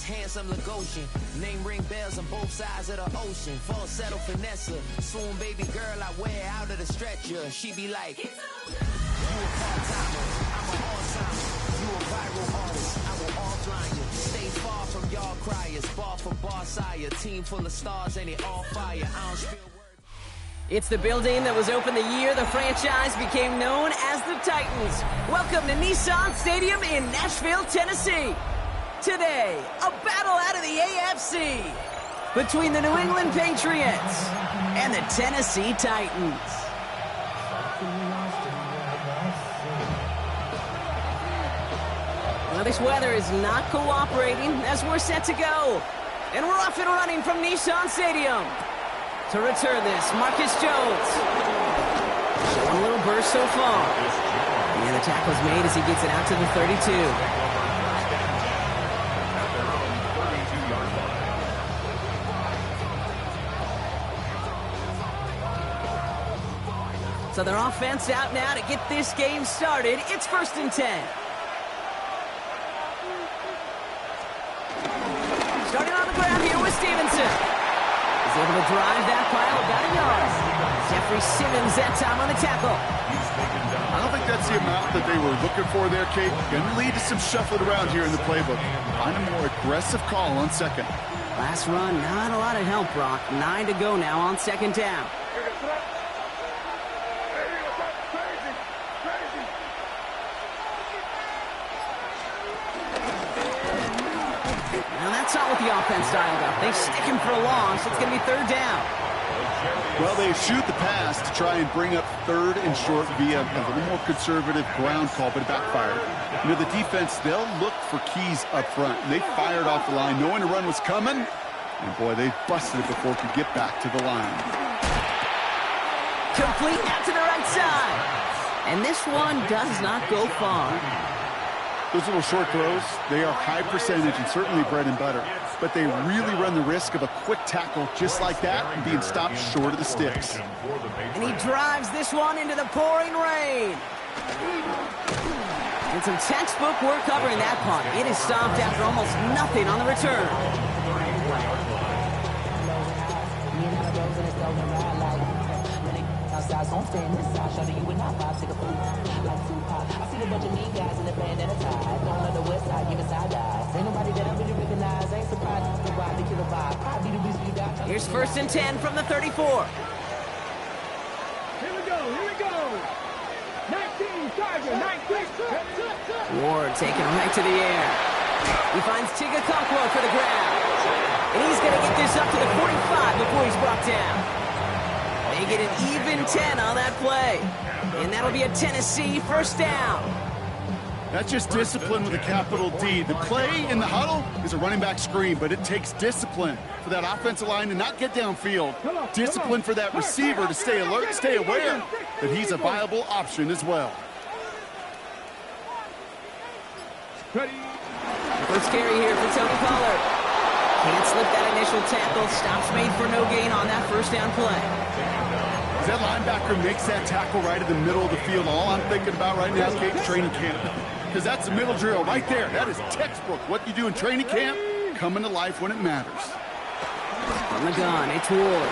Handsome Lagosian, name ring bells on both sides of the ocean. Falsetto finesse, swoon baby girl I wear out of the stretcher. She be like, you a part-timer, I'm a all-timer. You a viral artist, I will offline you. Stay far from y'all criers, bar for bar sire. Team full of stars, ain't it all fire? I don't spill words. It's the building that was opened the year the franchise became known as the Titans. Welcome to Nissan Stadium in Nashville, Tennessee. Today, a battle out of the AFC between the New England Patriots and the Tennessee Titans. Well, this weather is not cooperating as we're set to go. And we're off and running from Nissan Stadium. To return this, Marcus Jones. Showing a little burst so far. And the tackle's made as he gets it out to the 32. So their offense out now to get this game started. It's 1st and 10. Starting on the ground here with Stevenson. He's able to drive that pile about a yard. Jeffrey Simmons that time on the tackle. I don't think that's the amount that they were looking for there, Kate. Going to lead to some shuffling around here in the playbook. Find a more aggressive call on second. Last run, not a lot of help, Brock. 9 to go now on 2nd down. That's not what the offense dialed up. They stick him for a loss. It's going to be 3rd down. Well, they shoot the pass to try and bring up 3rd and short via a little more conservative ground call, but it backfired. You know, the defense, they'll look for keys up front. They fired off the line knowing the run was coming. And, boy, they busted it before it could get back to the line. Complete out to the right side. And this one does not go far. Those little short throws, they are high percentage and certainly bread and butter. But they really run the risk of a quick tackle just like that and being stopped short of the sticks. And he drives this one into the pouring rain. And some textbook work covering that punt. It is stopped after almost nothing on the return. Here's 1st and 10 from the 34. Here we go. 19, Tiger, 19. Ward taken right to the air. He finds Tigakonkwo for the grab. And he's going to get this up to the 45 before he's brought down. They get an even 10 on that play. And that'll be a Tennessee 1st down. That's just discipline with a capital D. The play in the huddle is a running back screen, but it takes discipline for that offensive line to not get downfield. Discipline for that receiver to stay alert, stay aware that he's a viable option as well. First carry here for Tony Pollard. Can't slip that initial tackle. Stops made for no gain on that 1st down play. As that linebacker makes that tackle right in the middle of the field, all I'm thinking about right now is Kate's training camp. Because that's the middle drill right there. That is textbook. What you do in training camp, coming to life when it matters. From the gun, it's Ward.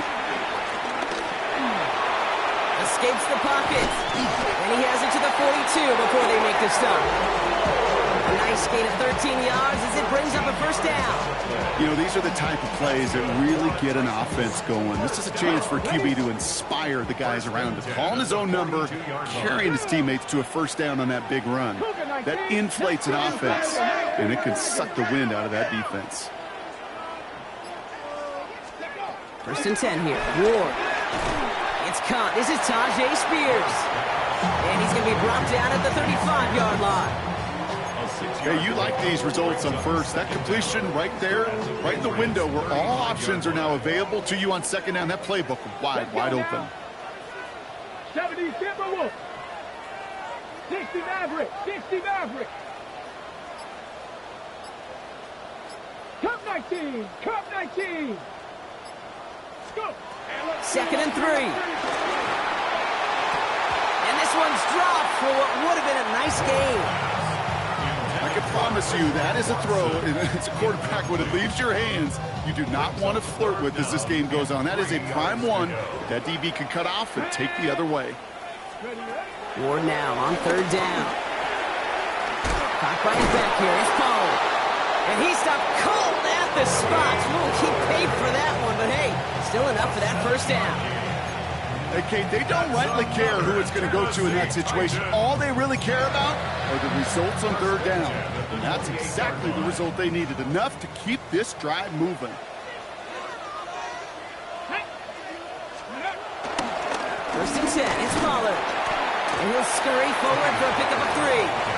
Escapes the pocket. And he has it to the 42 before they make the stop. A Nice gain of 13 yards as it brings up a first down. You know, these are the type of plays that really get an offense going. This is a chance for QB to inspire the guys around him. Calling his own number, carrying his teammates to a first down on that big run. That inflates an offense, and it can suck the wind out of that defense. First and 10 here. Ward. It's caught. This is Tajay Spears. And he's going to be brought down at the 35-yard line. Hey, you like these results on first. That completion right there, right in the window where all options are now available to you on second down. That playbook wide open. 70 Timberwolves. 60 Maverick. 60 Maverick. Cup 19. Cup 19. Go. Second and 3. And this one's dropped for what would have been a nice game. I can promise you that is a throw. It's a quarterback when it leaves your hands. You do not want to flirt with as this game goes on. That is a prime one that DB can cut off and take the other way. Ward now on third down. Caught by his back here. It's Pollard. And he stopped cold at the spot. He paid for that one, but hey, still enough for that first down. Hey, Kate, they don't rightly care who it's going to go to in that situation. All they really care about are the results on third down. And that's exactly the result they needed, enough to keep this drive moving. First and 10, it's Pollard. And he'll scurry forward for a pickup of 3.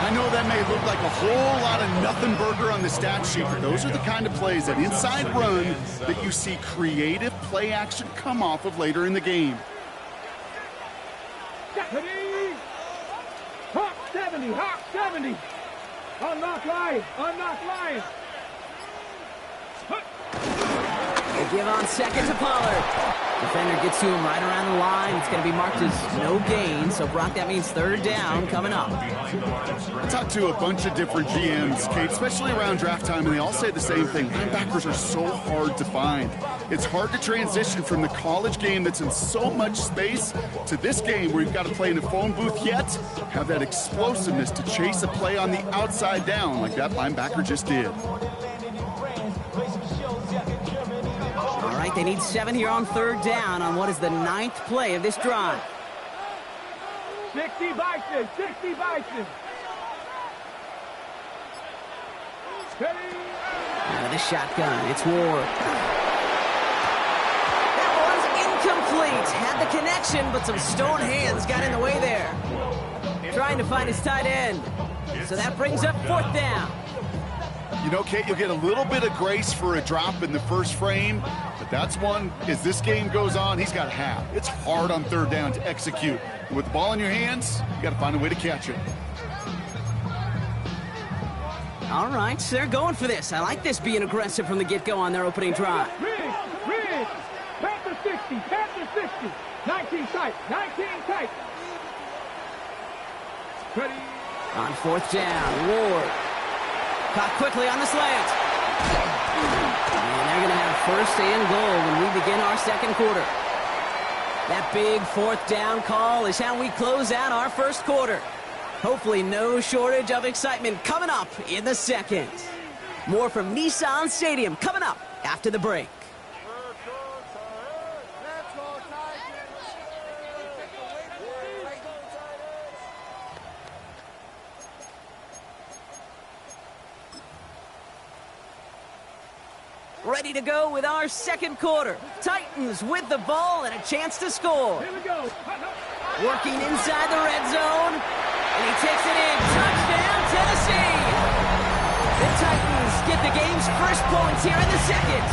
I know that may look like a whole lot of nothing burger on the stat sheet, but those are the kind of plays, that inside run, that you see creative play action come off of later in the game. Hawk 70, Hawk 70. Unlock Lions, unlock Lions. They give on second to Pollard. Defender gets to him right around the line. It's going to be marked as no gain. So, Brock, that means third down coming up. I talked to a bunch of different GMs, Kate, especially around draft time, and they all say the same thing. Linebackers are so hard to find. It's hard to transition from the college game that's in so much space to this game where you've got to play in a phone booth, yet have that explosiveness to chase a play on the outside down like that linebacker just did. All right, they need 7 here on third down on what is the 9th play of this drive. 60 Bison, 60 Bison. Out of the shotgun, it's Ward. That one's incomplete. Had the connection, but some stone hands got in the way there. Trying to find his tight end. So that brings up fourth down. You know, Kate, you'll get a little bit of grace for a drop in the first frame, but that's one, as this game goes on, he's got half. It's hard on third down to execute. With the ball in your hands, you got to find a way to catch it. All right, so they're going for this. I like this being aggressive from the get-go on their opening drive. Rig, Panther 60, Panther 60. 19 tight, 19 tight. Ready. On fourth down, Ward. Caught quickly on the slant. And they're going to have first and goal when we begin our second quarter. That big fourth down call is how we close out our first quarter. Hopefully no shortage of excitement coming up in the second. More from Nissan Stadium coming up after the break. Ready to go with our second quarter. Titans with the ball and a chance to score. Here we go. Working inside the red zone. And he takes it in. Touchdown, Tennessee. The Titans get the game's first points here in the second.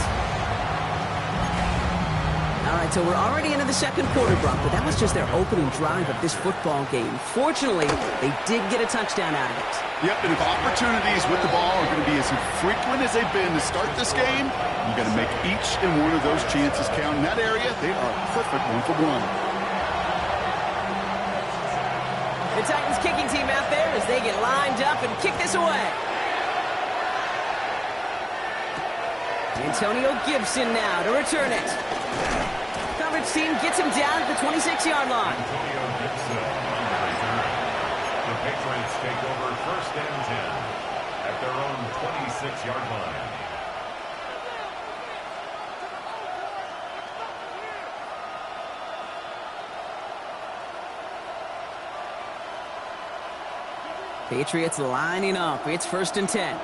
All right, so we're already into the second quarter, Brock, but that was just their opening drive of this football game. Fortunately, they did get a touchdown out of it. Yep, and if opportunities with the ball are going to be as frequent as they've been to start this game, you got to make each and one of those chances count. In that area, they are perfect 1-for-1. The Titans kicking team out there as they get lined up and kick this away. Antonio Gibson now to return it. Coverage team gets him down at the 26-yard line. Patriots take over 1st and 10 at their own 26-yard line. Patriots lining up. It's 1st and 10.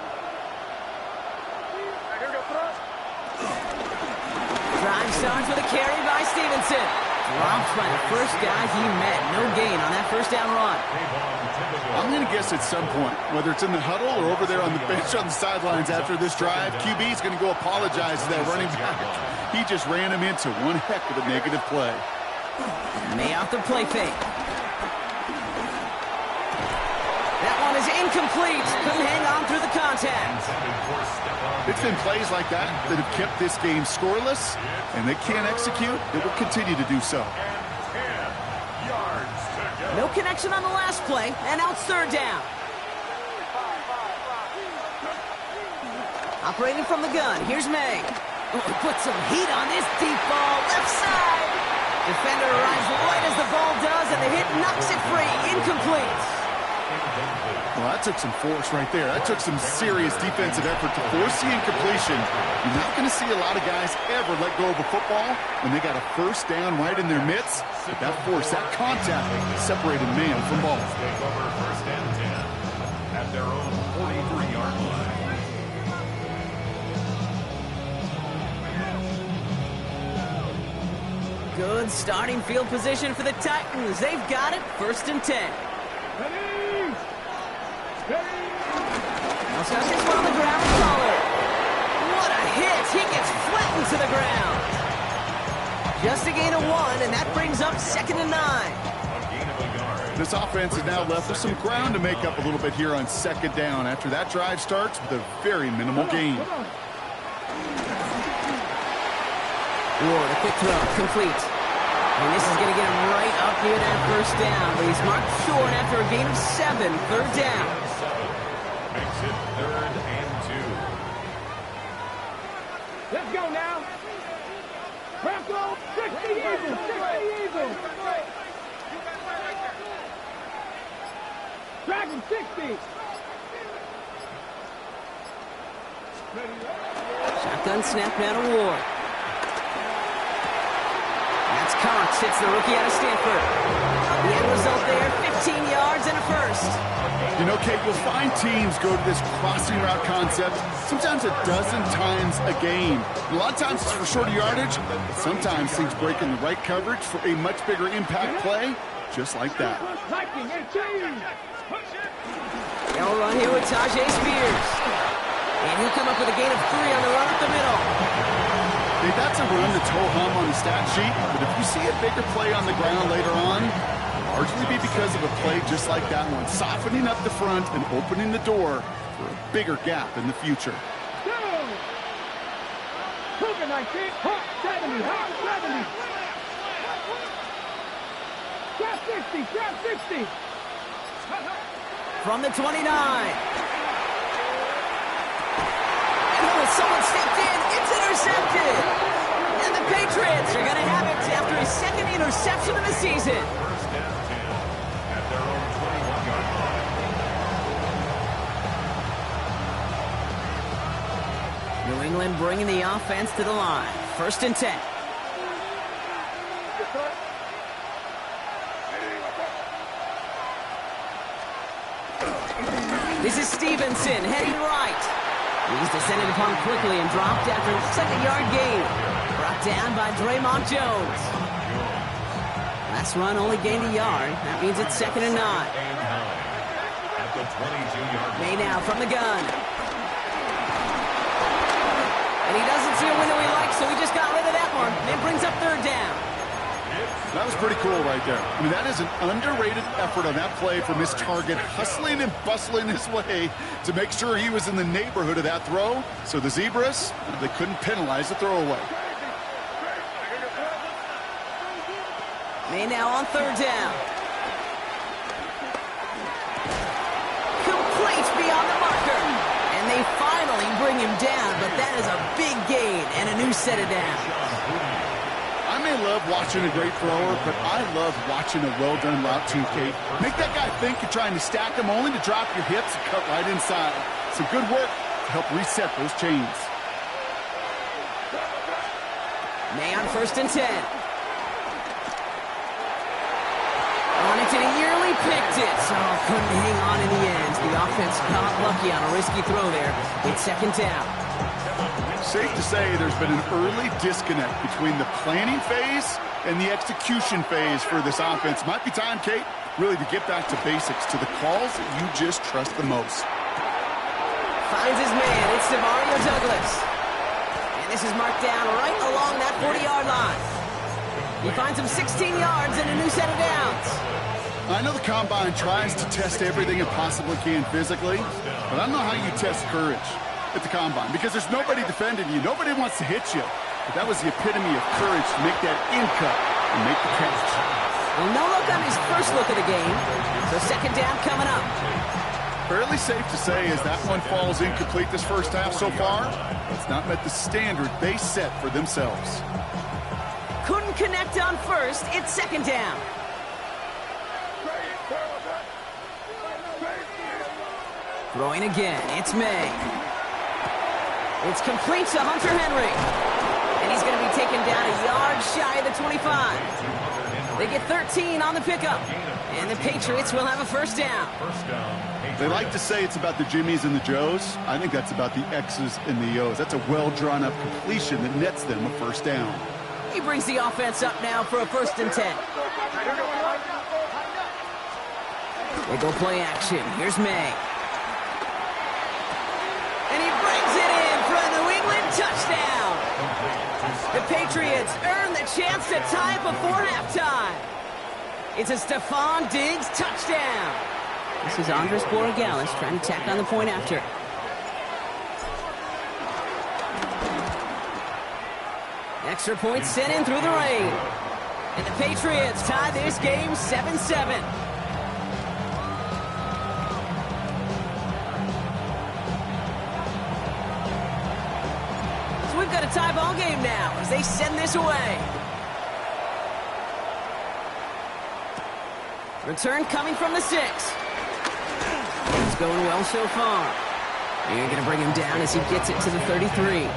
Drive starts with a carry by Stevenson. Dropped by the first guy he met. No gain on that first down run. I'm going to guess at some point, whether it's in the huddle or over there on the bench on the sidelines after this drive, QB is going to go apologize to that running back. He just ran him into one heck of a negative play. May off the play fake. That one is incomplete. Couldn't hang on through the contact. It's been plays like that that have kept this game scoreless, and they can't execute. They will continue to do so. No connection on the last play, and now it's 3rd down. Operating from the gun, here's May. Put some heat on this deep ball, left side. Defender arrives right as the ball does, and the hit knocks it free, incomplete. Well, that took some force right there. That took some serious defensive effort to force the incompletion. You're not going to see a lot of guys ever let go of a football when they got a 1st down right in their midst. But that force, that contact, separated man from ball. Take over 1st and 10 at their own 43-yard line. Good starting field position for the Titans. They've got it, 1st and 10. Now this one on the ground, Collar. What a hit! He gets flattened to the ground. Just a gain of 1, and that brings up 2nd and 9. This offense is now left with some ground to make up a little bit here on 2nd down after that drive starts with a very minimal gain. Ward, a quick throw, complete. And this is going to get him right up near that 1st down, but he's marked short after a gain of 7, 3rd down. Makes it 3rd and 2. Let's go now. Bronco, 60 Eagles, 60 Eagles. Dragon, 60. Shotgun snap now to Ward. That's Cox, hits the rookie out of Stanford. The end result there, 15 yards and a 1st. You know, Kate, you'll find teams go to this crossing route concept sometimes a dozen times a game. A lot of times it's for shorter yardage, but sometimes things break in the right coverage for a much bigger impact play, just like that. They'll run here with Tajay Spears. And he'll come up with a gain of 3 on the run up the middle. Hey, that's a run that's ho-hum on the stat sheet, but if you see a bigger play on the ground later on, largely be because of a play just like that one, softening up the front and opening the door for a bigger gap in the future. Cougar 19, hot 70, hot 70. Trap 60, trap 60. From the 29. And someone stepped in, it's intercepted. And the Patriots are going to have it after his 2nd interception of the season. 1st and 10 at their own 21-yard line. New England bringing the offense to the line. 1st and 10. This is Stevenson heading right. He's descended upon quickly and dropped after a 2nd-yard gain. Brought down by Draymond Jones. Last run only gained a yard. That means it's 2nd and 9. At the 22-yard May now from the gun. And he doesn't see a window he likes, so he just got rid of that one. And brings up 3rd down. That was pretty cool right there. I mean, that is an underrated effort on that play from his target, hustling and bustling his way to make sure he was in the neighborhood of that throw. So the Zebras, they couldn't penalize the throwaway. May now on 3rd down. Complete beyond the marker. And they finally bring him down, but that is a big gain and a new set of downs. I may love watching a great thrower, but I love watching a well-done route too, Kate. Make that guy think you're trying to stack him only to drop your hips and cut right inside. Some good work to help reset those chains. May on 1st and 10. On it to the yearly, picked it. So couldn't hang on in the end. The offense got lucky on a risky throw there. It's 2nd down. Safe to say there's been an early disconnect between the planning phase and the execution phase for this offense. Might be time, Kate, really to get back to basics, to the calls that you just trust the most. Finds his man. It's Mario Douglas. And this is marked down right along that 40-yard line. He finds him 16 yards and a new set of downs. I know the Combine tries to test everything it possibly can physically, but I don't know how you test courage at the Combine, because there's nobody defending you. Nobody wants to hit you. But that was the epitome of courage to make that in cut and make the catch. Well, no look on his first look of the game. So 2nd down coming up. Fairly safe to say as that one falls incomplete this first half so far, it's not met the standard they set for themselves. Couldn't connect on 1st. It's 2nd down. Throwing again. It's May. It's complete to Hunter Henry. And he's going to be taken down a yard shy of the 25. They get 13 on the pickup. And the Patriots will have a 1st down. They like to say it's about the Jimmies and the Joes. I think that's about the X's and the O's. That's a well-drawn-up completion that nets them a 1st down. He brings the offense up now for a 1st and 10. They go play action. Here's May. And he brings it in for a New England touchdown. The Patriots earn the chance to tie it before halftime. It's a Stephon Diggs touchdown. This is Andres Borregales trying to tack on the point after. Extra point sent in through the rain. And the Patriots tie this game 7-7. So we've got a tie ball game now as they send this away. Return coming from the 6. It's going well so far. You're going to bring him down as he gets it to the 33.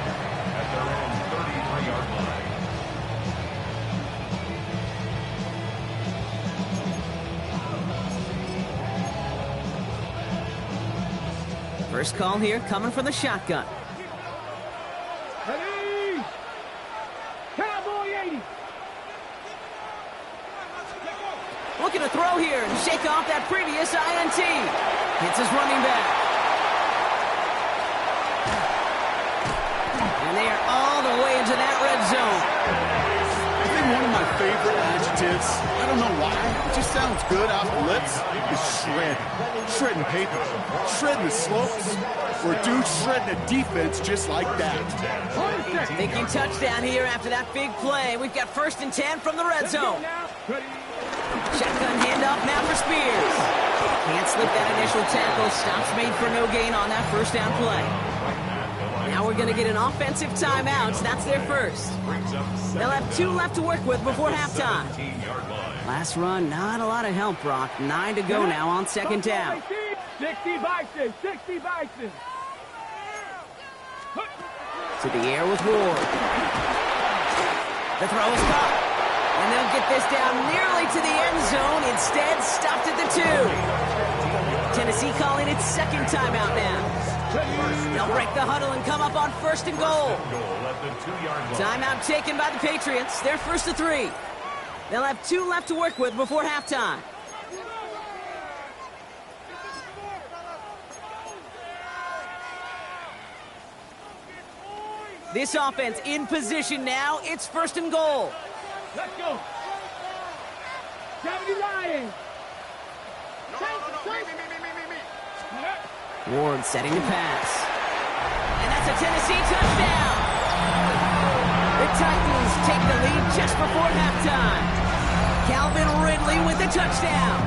First call here coming from the shotgun. Ready? Cowboy 80. Looking to throw here and shake off that previous INT. Hits his running back. And they are all the way into that red zone. I think one of my favorite adjectives, I don't know why, it just sounds good off the lips, is shred. Shredding paper, shredding the slopes, or a dude shredding a defense just like that. Thinking touchdown here after that big play. We've got 1st and 10 from the red zone. Shotgun handoff now for Spears. Can't slip that initial tackle. Stops made for no gain on that 1st down play. Now we're going to get an offensive timeout. That's their first. They'll have 2 left to work with before halftime. Last run, not a lot of help, Brock. 9 to go now on 2nd down. 60 Bison, 60 Bison. To the air with Ward. The throw is caught. And they'll get this down nearly to the end zone. Instead, stopped at the 2. Tennessee calling its 2nd timeout now. They'll break the huddle and come up on 1st and goal. Timeout taken by the Patriots. They're 1st to 3. They'll have 2 left to work with before halftime. This offense in position now. It's 1st and goal. Let's go. 70 Lions. Ward setting to pass. And that's a Tennessee touchdown. The Titans take the lead just before halftime. Calvin Ridley with the touchdown.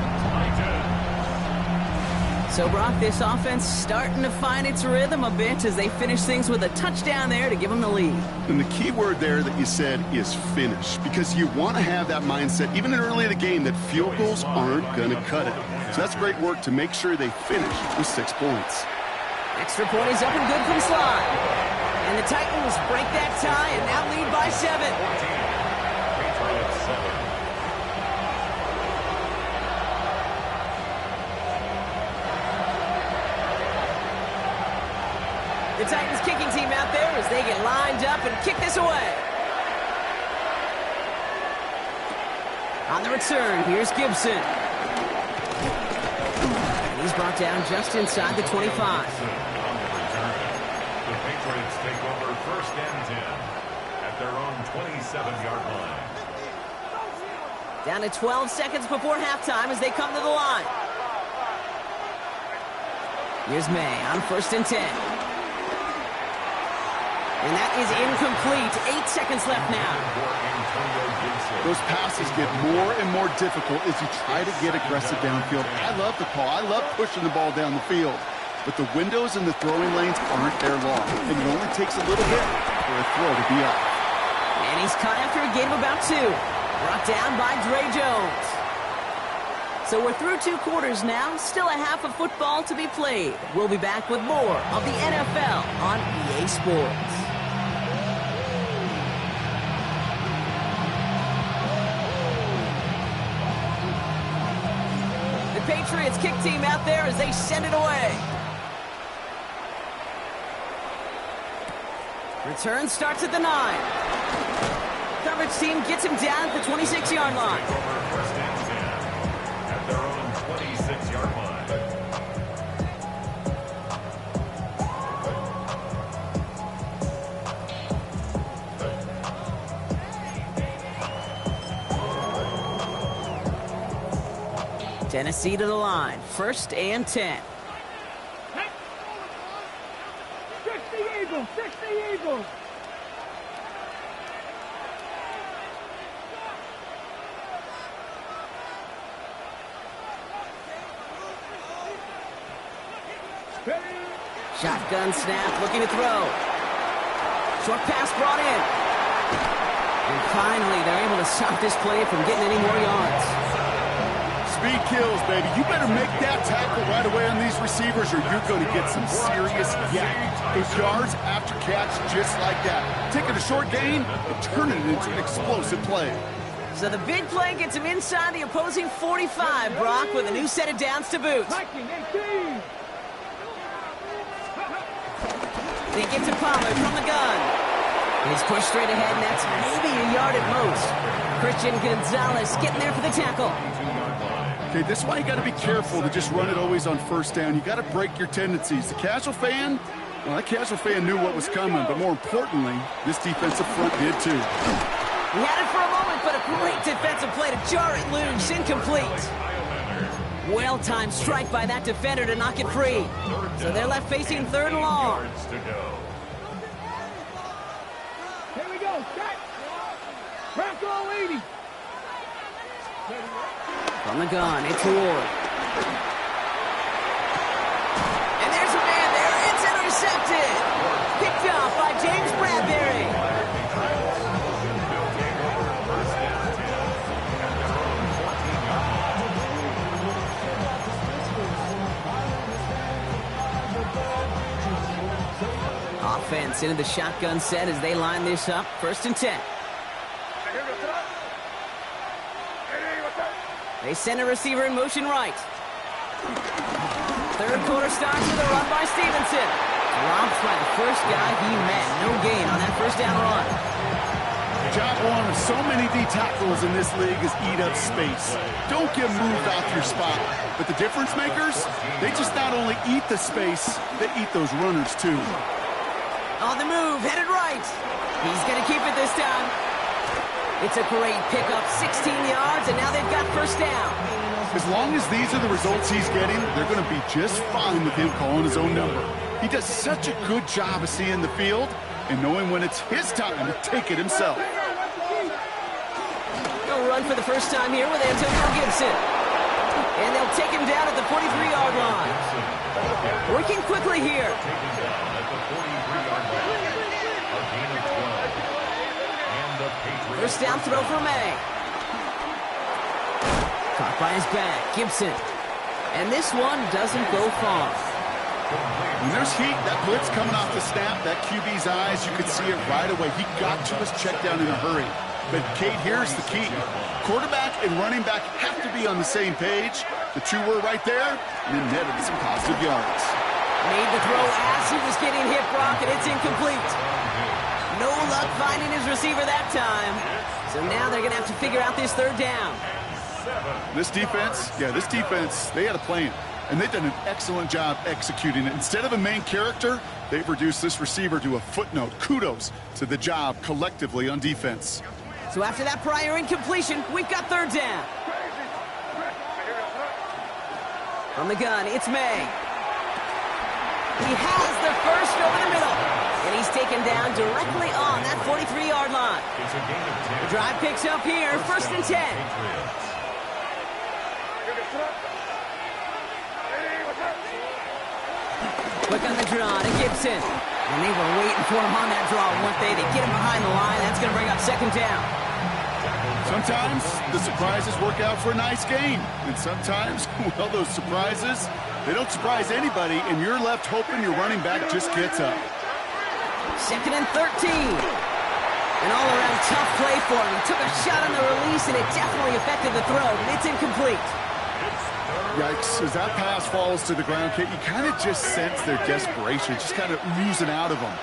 So, Brock, this offense starting to find its rhythm a bit as they finish things with a touchdown there to give them the lead. And the key word there that you said is finish, because you want to have that mindset, even early in the game, that field goals aren't going to cut it. So that's great work to make sure they finish with 6 points. Extra point is up and good from Sly. And the Titans break that tie and now lead by 7. Patriots 7. The Titans kicking team out there as they get lined up and kick this away. On the return, here's Gibson. And he's brought down just inside the 25. On the return, the Patriots take over 1st and 10 at their own 27-yard line. Down to 12 seconds before halftime as they come to the line. Here's May on 1st and 10. And that is incomplete. 8 seconds left now. Those passes get more and more difficult as you try to get aggressive downfield. I love the call. I love pushing the ball down the field. But the windows in the throwing lanes aren't there long. And it only takes a little bit for a throw to be up. And he's caught after a gain of about 2. Brought down by Dre Jones. So we're through 2 quarters now. Still a half of football to be played. We'll be back with more of the NFL on EA Sports. Patriots kick team out there as they send it away. Return starts at the 9. Coverage team gets him down at the 26-yard line. Over 1st and 10 at their own 26-yard line. Tennessee to the line. 1st and 10. 60 Eagles, 60 Eagles. Shotgun snap, looking to throw. Short pass brought in. And finally, they're able to stop this play from getting any more yards. Speed kills, baby. You better make that tackle right away on these receivers or you're going to get some serious yak. Those yards after catch just like that. Taking a short gain and turning it into an explosive play. So the big play gets him inside the opposing 45, Brock, with a new set of downs to boot. 19, 18. They get to Pollard from the gun. He's pushed straight ahead, and that's maybe a yard at most. Christian Gonzalez getting there for the tackle. Okay, this is why you got to be careful to just run it always on 1st down. You got to break your tendencies. The casual fan, well, that casual fan knew what was coming, but more importantly, this defensive front did too. He had it for a moment, but a great defensive play to jar it loose. Incomplete. Well-timed strike by that defender to knock it free. So they're left facing 3rd and long. Here we go, set. Press all 80. From the gun, it's Ward. And there's a man there. It's intercepted. Picked off by James Bradbury. Offense into the shotgun set as they line this up. 1st and 10. They send a receiver in motion right. 3rd quarter starts with a run by Stevenson. Drops by the first guy he met. No gain on that 1st down run. Job one of so many D tackles in this league is eat up space. Don't get moved off your spot. But the difference makers, they just not only eat the space, they eat those runners too. On the move, headed right. He's going to keep it this time. It's a great pickup, 16 yards, and now they've got 1st down. As long as these are the results he's getting, they're going to be just fine with him calling his own number. He does such a good job of seeing the field and knowing when it's his time to take it himself. He'll run for the first time here with Antonio Gibson. And they'll take him down at the 43-yard line. Working quickly here. Taken down at the 43-yard line. A gain of 12. And the Patriots. First down throw for May. Caught by his back, Gibson. And this one doesn't go far. When there's heat, that blitz coming off the snap, that QB's eyes, you could see it right away. He got to his check down in a hurry. But, Kate, here's the key. Quarterback and running back have to be on the same page. The two were right there, and then netted some positive yards. Made the throw as he was getting hit, Brock, and it's incomplete. No luck finding his receiver that time. So now they're going to have to figure out this third down. This defense, they had a plan. And they've done an excellent job executing it. Instead of a main character, they've reduced this receiver to a footnote. Kudos to the job collectively on defense. So after that prior incompletion, we've got third down. From the gun, it's May. He has the first over the middle. And he's taken down directly on that 43-yard line. It's a gain of 10. The drive picks up here, first and 10. Patriots. Quick on the draw to Gibson. And they were waiting for him on that draw, weren't they? They get him behind the line. That's going to bring up second down. Sometimes the surprises work out for a nice game. And sometimes, well, those surprises, they don't surprise anybody, and you're left hoping your running back just gets up. Second and 13. An all-around tough play for him. He took a shot on the release, and it definitely affected the throw, but it's incomplete. Yikes, as that pass falls to the ground, Kate, you kind of just sense their desperation, just kind of oozing out of them.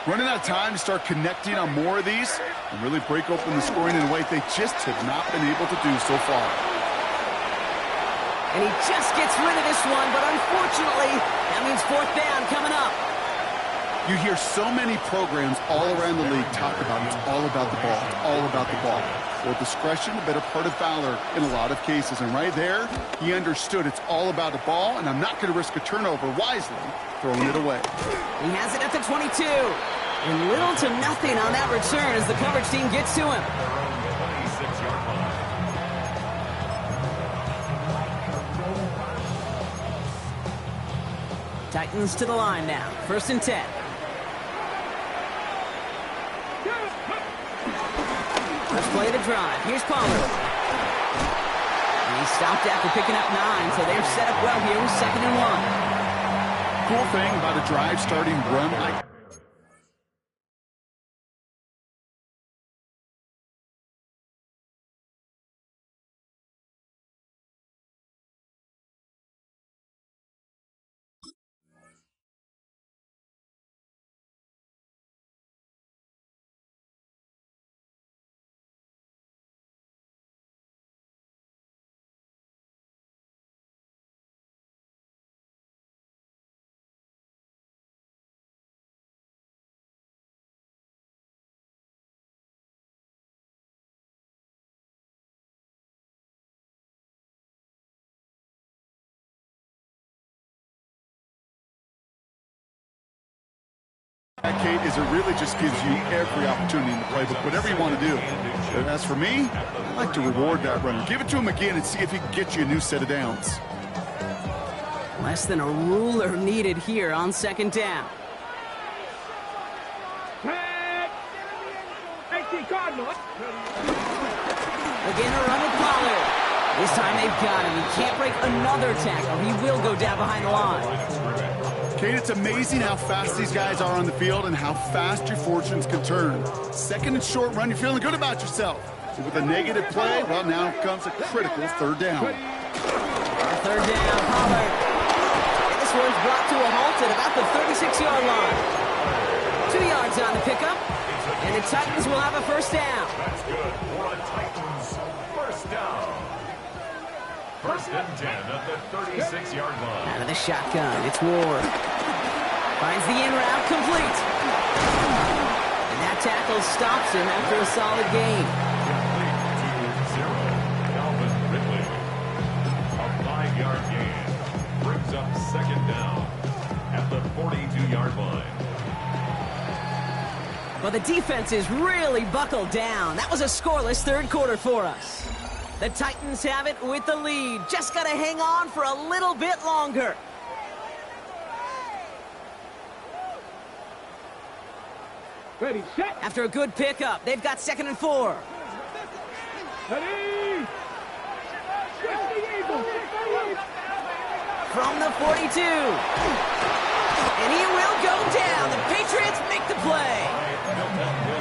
Running out of time to start connecting on more of these and really break open the scoring in a way they just have not been able to do so far. And he just gets rid of this one, but unfortunately, that means fourth down coming up. You hear so many programs all around the league talk about it's all about the ball, it's all about the ball. Well, discretion, a better part of valor in a lot of cases. And right there, he understood it's all about the ball, and I'm not going to risk a turnover, wisely throwing it away. He has it at the 22. And little to nothing on that return as the coverage team gets to him. 26-yard line. Titans to the line now. First and 10. Let's play the drive. Here's Pollard. And he stopped after picking up 9, so they're set up well here with second and 1. Cool thing about a drive starting run like Kate, is it really just gives you every opportunity in the playbook, whatever you want to do. But as for me, I like to reward that runner. Give it to him again and see if he can get you a new set of downs. Less than a ruler needed here on second down. Cardinal. Again, a run with Pollard. This time they've got him. He can't break another tackle. He will go down behind the line. Kate, it's amazing how fast these guys are on the field and how fast your fortunes can turn. Second and short run, you're feeling good about yourself. But with a negative play, well, now comes a critical third down. Third down, Pollard. And this one's brought to a halt at about the 36-yard line. 2 yards on the pickup, and the Titans will have a first down. That's good for a Titans first down. First and 10 at the 36-yard line. Out of the shotgun, it's Ward. Finds the in route, complete. And that tackle stops him after a solid gain. Complete to 0. Calvin Ridley. A 5-yard gain. Brings up second down at the 42-yard line. Well, the defense is really buckled down. That was a scoreless third quarter for us. The Titans have it with the lead. Just got to hang on for a little bit longer. Ready, set. After a good pickup, they've got 2nd and 4. Ready. From the 42. And he will go down. The Patriots make the play.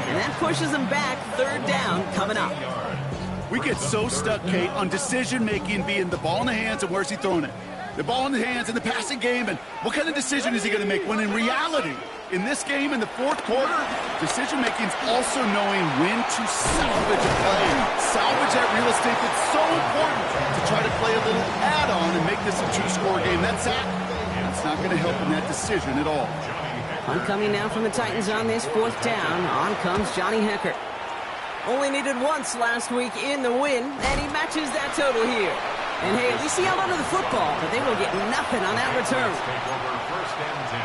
And that pushes them back. 3rd down coming up. We get so stuck, Kate, on decision-making being the ball in the hands and where's he throwing it. The ball in the hands in the passing game, and what kind of decision is he going to make? When in reality, in this game, in the 4th quarter, decision-making is also knowing when to salvage a play. Salvage that real estate that's so important to try to play a little add-on and make this a 2-score game. That's not going to help in that decision at all. Punt coming now from the Titans on this 4th down. On comes Johnny Hecker. Only needed once last week in the win, and he matches that total here. And hey, at least he held onto the football, but they will get nothing on that return. Take over 1st and 10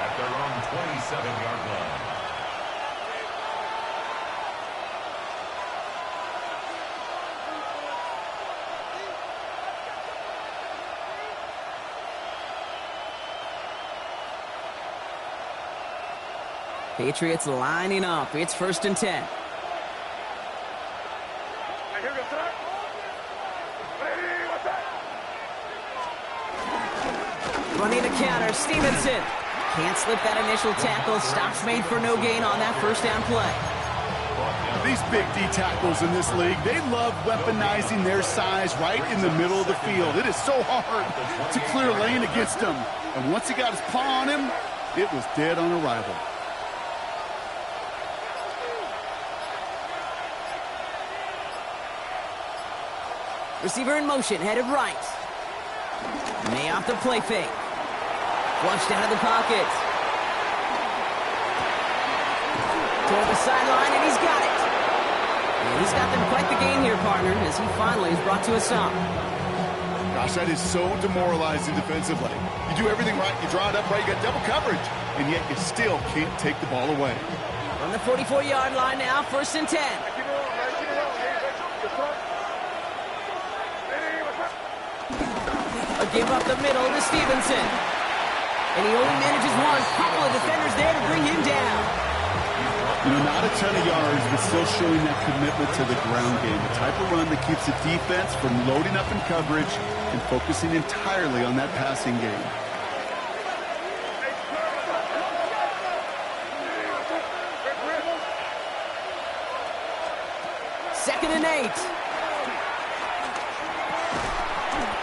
at their own 27-yard line. Patriots lining up. It's 1st and 10. Running a counter, Stevenson. Can't slip that initial tackle. Stops made for no gain on that 1st down play. These big D tackles in this league, they love weaponizing their size right in the middle of the field. It is so hard to clear lane against them. And once he got his paw on him, it was dead on arrival. Receiver in motion, headed right. May off the play fake. Flushed out of the pocket. Toward the sideline, and he's got it. And he's got them quite the gain here, partner, as he finally is brought to a stop. Gosh, that is so demoralizing defensively. You do everything right, you draw it up right, you got double coverage, and yet you still can't take the ball away. From the 44-yard line now, 1st and 10. A give up the middle to Stevenson. And he only manages one. Couple of defenders there to bring him down. You know, not a ton of yards, but still showing that commitment to the ground game. The type of run that keeps the defense from loading up in coverage and focusing entirely on that passing game. Second and 8.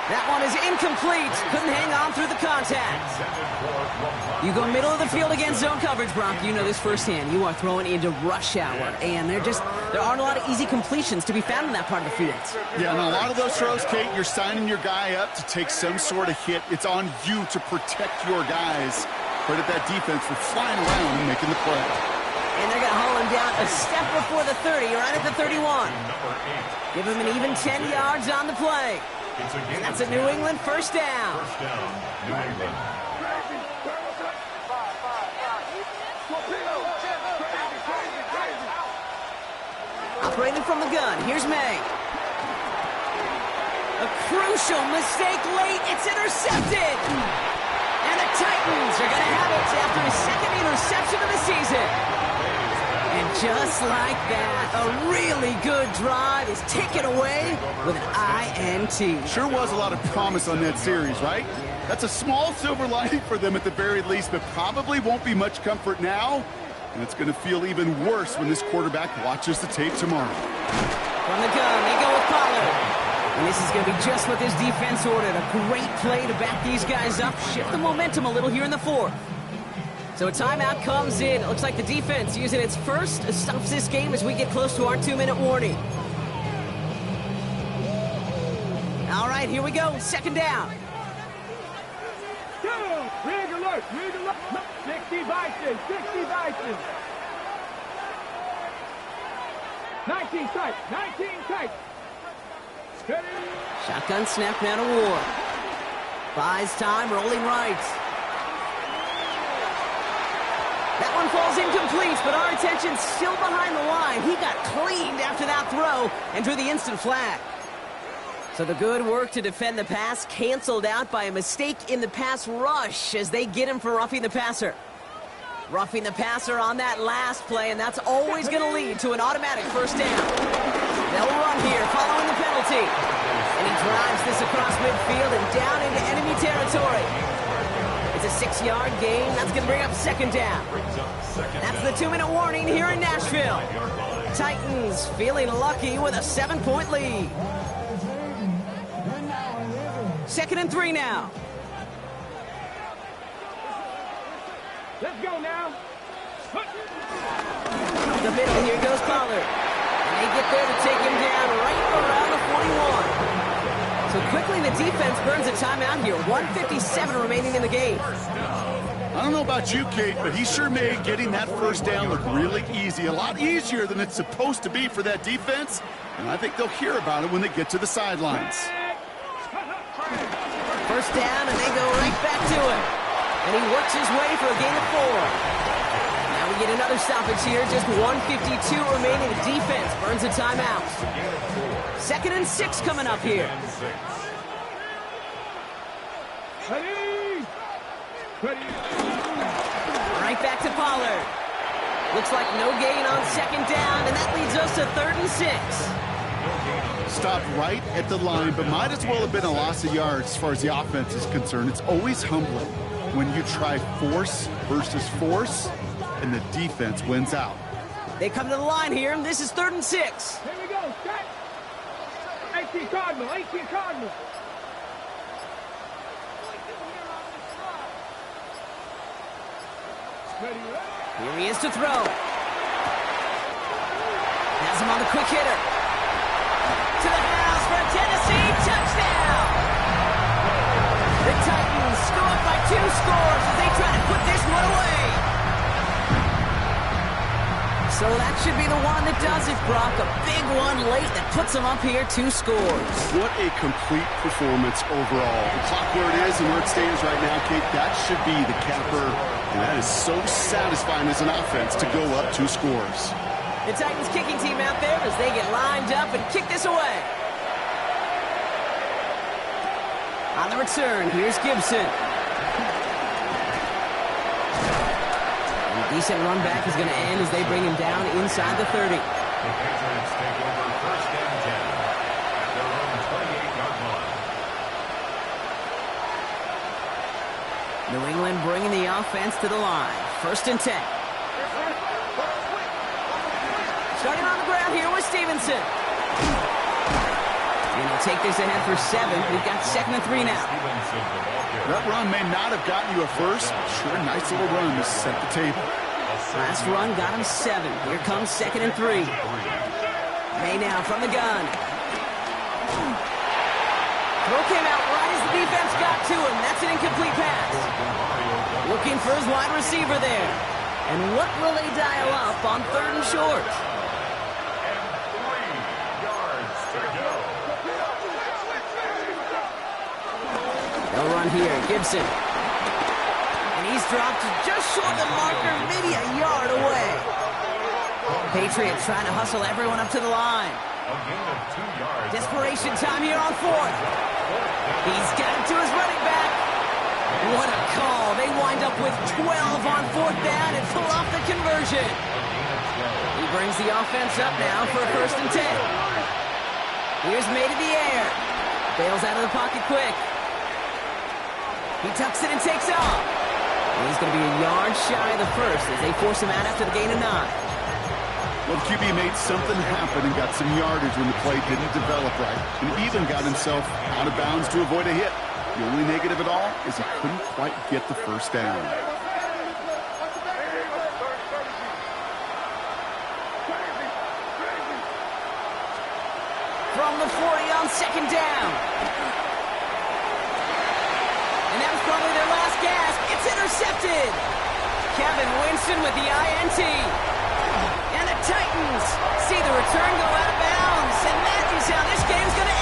That one is incomplete. Couldn't hang on through the contact. You go middle of the field against zone coverage, Brock. You know this firsthand. You are throwing into rush hour, and there aren't a lot of easy completions to be found in that part of the field. Yeah, and a lot of those throws, Kate, you're signing your guy up to take some sort of hit. It's on you to protect your guys. Credit that defense for flying around and making the play. And they're going to haul him down a step before the 30, right at the 31. Give him an even 10 yards on the play. And that's a New England 1st down. 1st down, New England. Operating from the gun, here's May. A crucial mistake late, it's intercepted! And the Titans are going to have it after his 2nd interception of the season. And just like that, a really good drive is taken away with an INT. Sure was a lot of promise on that series, right? That's a small silver lining for them at the very least, but probably won't be much comfort now. And it's going to feel even worse when this quarterback watches the tape tomorrow. From the gun, they go with Pollard. And this is going to be just what this defense ordered. A great play to back these guys up, shift the momentum a little here in the 4th. So a timeout comes in. It looks like the defense using its first stops this game as we get close to our 2-minute warning. All right, here we go. 2nd down. Rig alert, rig alert. 60 Bison, 60 Bison. 19 tight, 19 tight. Ready? Shotgun snap now to Ward. Buys time, rolling right. That one falls incomplete, but our attention's still behind the line. He got cleaned after that throw and drew the instant flag. So the good work to defend the pass canceled out by a mistake in the pass rush as they get him for roughing the passer. Roughing the passer on that last play, and that's always going to lead to an automatic first down. They'll run here following the penalty. And he drives this across midfield and down into enemy territory. It's a 6-yard gain. That's going to bring up second down. That's the 2-minute warning here in Nashville. Titans feeling lucky with a 7-point lead. 2nd and 3 now. Let's go now. The middle, here goes Pollard. And they get there to take him down right around the 41. So quickly the defense burns a timeout here. 1:57 remaining in the game. I don't know about you, Kate, but he sure made getting that first down look really easy. A lot easier than it's supposed to be for that defense. And I think they'll hear about it when they get to the sidelines. First down, and they go right back to him. And he works his way for a gain of 4. Now we get another stoppage here. Just 1:52 remaining. The defense burns a timeout. 2nd and 6 coming up here. Right back to Pollard. Looks like no gain on 2nd down, and that leads us to 3rd and 6. Stopped right at the line, but might as well have been a loss of yards as far as the offense is concerned. It's always humbling when you try force versus force, and the defense wins out. They come to the line here, and this is 3rd and 6. Here we go. Set. 18 Cardinal. 18 Cardinal. Here he is to throw. Has him on the quick hitter. To the house for a Tennessee touchdown. The Titans score by 2 scores as they try to put this one away. So that should be the one that does it, Brock. A big one late that puts them up here 2 scores. What a complete performance overall. The clock where it is and where it stands right now, Kate, that should be the capper. And that is so satisfying as an offense to go up 2 scores. The Titans kicking team out there as they get lined up and kick this away. On the return, here's Gibson. Decent run back is going to end as they bring him down inside the 30. The Patriots take over 1st and 10 at their own 28-yard line. New England bringing the offense to the line. 1st and 10. Starting on the ground here with Stevenson. And he'll take this ahead for 7. We've got 2nd and 3 now. That run may not have gotten you a first. Sure, nice little run to set the table. Last run got him 7. Here comes 2nd and 3. May now from the gun. Throw came out right as the defense got to him. That's an incomplete pass. Looking for his wide receiver there. And what will they dial up on 3rd and short? They'll run here. Gibson. And he's dropped just short of the marker, maybe a yard away. Patriots trying to hustle everyone up to the line. Desperation time here on 4th. He's got it to his running back. What a call. They wind up with 12 on 4th down and pull off the conversion. He brings the offense up now for a 1st and 10. Here's May to the air. Bails out of the pocket quick. He tucks it and takes off. And he's going to be a yard shy of the first as they force him out after the gain of 9. Well, the QB made something happen and got some yardage when the play didn't develop right. And even got himself out of bounds to avoid a hit. The only negative at all is he couldn't quite get the first down. From the 40 on 2nd down. And that was probably their last gasp. It's intercepted. Kevin Winston with the INT. And the Titans see the return go out of bounds. And that is how this game's going to